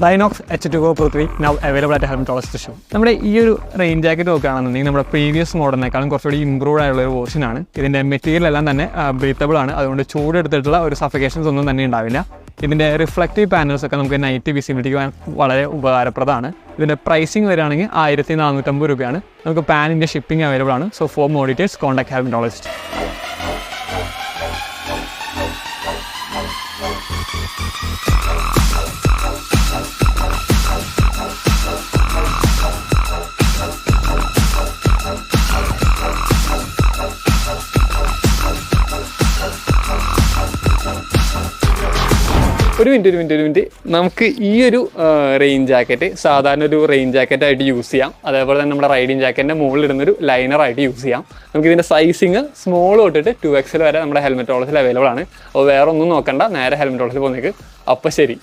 Rhinox H2O Pro 3 now available at Helmetologist Tissue. നമ്മുടെ ഈ ഒരു റെയിൻ ജാക്കറ്റ് നോക്കുകയാണെന്നുണ്ടെങ്കിൽ നമ്മുടെ പ്രീവിയസ് മോഡലിനേക്കാളും കുറച്ചുകൂടി ഇമ്പ്രൂവ്ഡ് ആയുള്ള ഒരു വേർഷനാണ്. ഇതിൻ്റെ മെറ്റീരിയൽ എല്ലാം തന്നെ ബ്രീത്തബിൾ ആണ്. അതുകൊണ്ട് ചൂടെടുത്തിട്ടുള്ള ഒരു സഫിക്കേഷൻസ് ഒന്നും തന്നെ ഉണ്ടാവില്ല. ഇതിൻ്റെ റിഫ്ലക്റ്റീവ് പാനൽസ് ഒക്കെ നമുക്ക് നൈറ്റ് വിസിബിലിറ്റിക്ക് വളരെ ഉപകാരപ്രദമാണ്. ഇതിൻ്റെ പ്രൈസിങ് വരികയാണെങ്കിൽ 1450 രൂപയാണ്. നമുക്ക് പാൻ ഇന്ത്യ ഷിപ്പിംഗ് അവൈലബിൾ ആണ്. So for more details contact Helmetologist. ഒരു മിനിറ്റ് നമുക്ക് ഈ ഒരു റെയിൻ ജാക്കറ്റ് സാധാരണ ഒരു റെയിൻ ജാക്കറ്റായിട്ട് യൂസ് ചെയ്യാം. അതേപോലെ തന്നെ നമ്മുടെ റൈഡിങ് ജാക്കറ്റിൻ്റെ മുകളിലിടുന്നൊരു ലൈനറായിട്ട് യൂസ് ചെയ്യാം. നമുക്കിതിൻ്റെ സൈസിങ് സ്മോൾ തൊട്ടിട്ട് 2XL വരെ നമ്മുടെ ഹെൽമെറ്റോളജിൽ അവൈലബിൾ ആണ്. അപ്പോൾ വേറെ ഒന്നും നോക്കണ്ട, നേരെ ഹെൽമെറ്റോളജിൽ പോകുന്നേക്ക്. അപ്പോൾ ശരി.